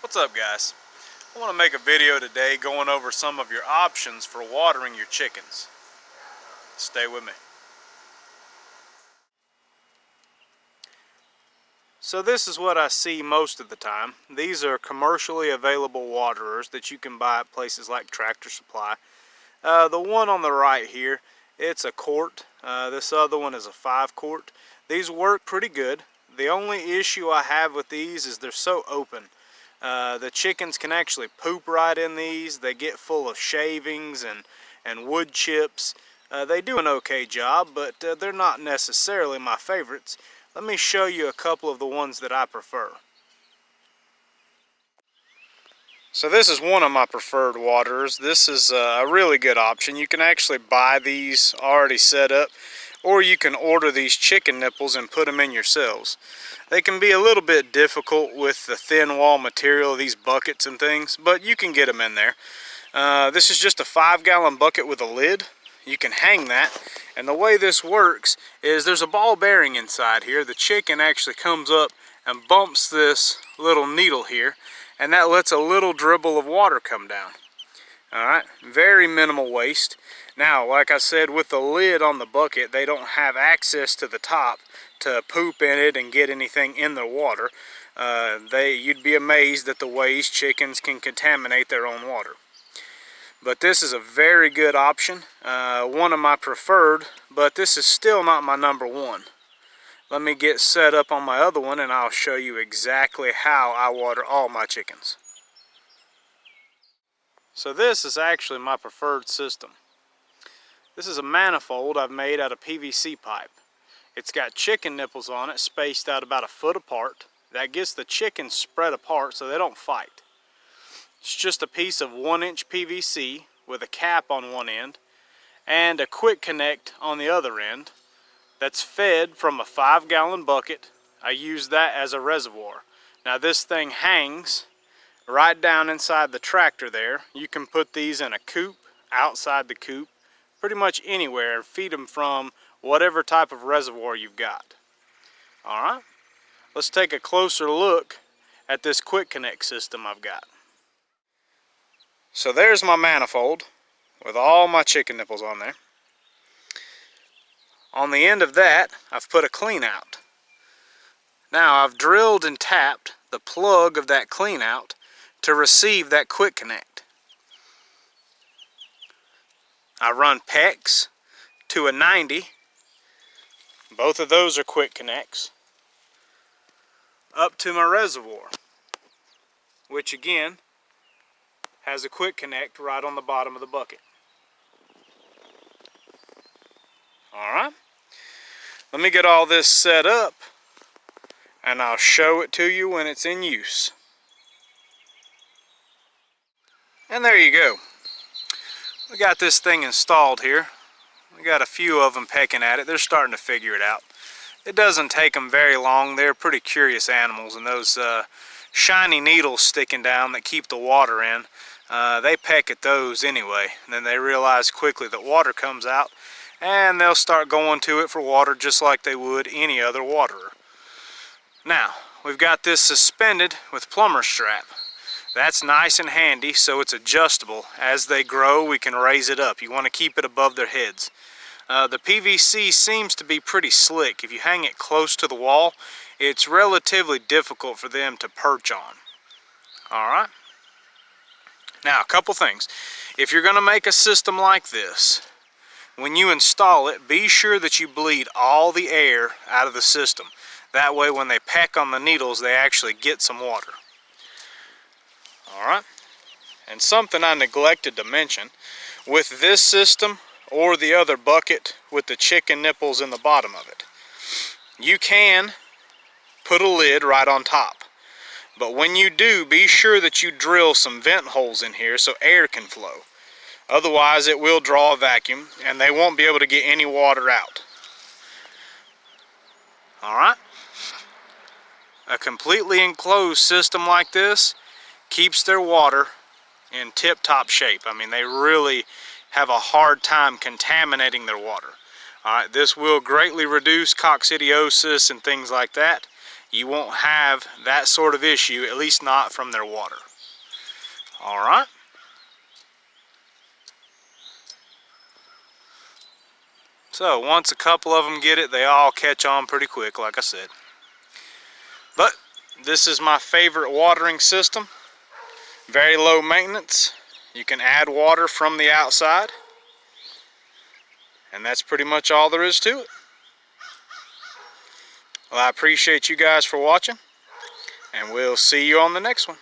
What's up, guys? I want to make a video today going over some of your options for watering your chickens. Stay with me. So this is what I see most of the time. These are commercially available waterers that you can buy at places like Tractor Supply. The one on the right here, it's a quart. This other one is a 5-quart. These work pretty good. The only issue I have with these is they're so open. The chickens can actually poop right in these. They get full of shavings and wood chips. They do an okay job, but they're not necessarily my favorites. Let me show you a couple of the ones that I prefer. So this is one of my preferred waterers. This is a really good option. You can actually buy these already set up, or you can order these chicken nipples and put them in yourselves. They can be a little bit difficult with the thin wall material of these buckets and things, but you can get them in there. This is just a 5-gallon bucket with a lid. You can hang that, and the way this works is there's a ball bearing inside here. The chicken actually comes up and bumps this little needle here, and that lets a little dribble of water come down. Alright, very minimal waste. Now, like I said, with the lid on the bucket, they don't have access to the top to poop in it and get anything in the water. You'd be amazed at the ways chickens can contaminate their own water. But this is a very good option, one of my preferred, but this is still not my number one. Let me get set up on my other one and I'll show you exactly how I water all my chickens. So this is actually my preferred system. This is a manifold I've made out of PVC pipe. It's got chicken nipples on it spaced out about 1 foot apart. That gets the chickens spread apart so they don't fight. It's just a piece of 1-inch PVC with a cap on one end and a quick connect on the other end that's fed from a 5-gallon bucket. I use that as a reservoir. Now this thing hangs right down inside the tractor there. You can put these in a coop, outside the coop, pretty much anywhere, and feed them from whatever type of reservoir you've got. Alright, let's take a closer look at this quick connect system I've got. So there's my manifold with all my chicken nipples on there. On the end of that, I've put a clean out. Now I've drilled and tapped the plug of that clean out to receive that quick connect. I run PEX to a 90. Both of those are quick connects. Up to my reservoir, which again has a quick connect right on the bottom of the bucket. Alright, let me get all this set up and I'll show it to you when it's in use. And there you go. We got this thing installed here. We got a few of them pecking at it. They're starting to figure it out. It doesn't take them very long. They're pretty curious animals, and those shiny needles sticking down that keep the water in, they peck at those anyway. And then they realize quickly that water comes out, and they'll start going to it for water just like they would any other waterer. Now, we've got this suspended with plumber strap. That's nice and handy, so it's adjustable. As they grow, we can raise it up. You want to keep it above their heads. The PVC seems to be pretty slick. If you hang it close to the wall, it's relatively difficult for them to perch on. Alright? Now, a couple things. If you're going to make a system like this, when you install it, be sure that you bleed all the air out of the system. That way, when they peck on the needles, they actually get some water. Alright? And something I neglected to mention, with this system or the other bucket with the chicken nipples in the bottom of it, you can put a lid right on top. But when you do, be sure that you drill some vent holes in here so air can flow. Otherwise, it will draw a vacuum and they won't be able to get any water out. Alright? A completely enclosed system like this keeps their water in tip-top shape. I mean, they really have a hard time contaminating their water. Alright, this will greatly reduce coccidiosis and things like that. you won't have that sort of issue, at least not from their water. Alright? So once a couple of them get it, they all catch on pretty quick, like I said. But this is my favorite watering system. Very low maintenance. You can add water from the outside. And that's pretty much all there is to it. Well, I appreciate you guys for watching, and we'll see you on the next one.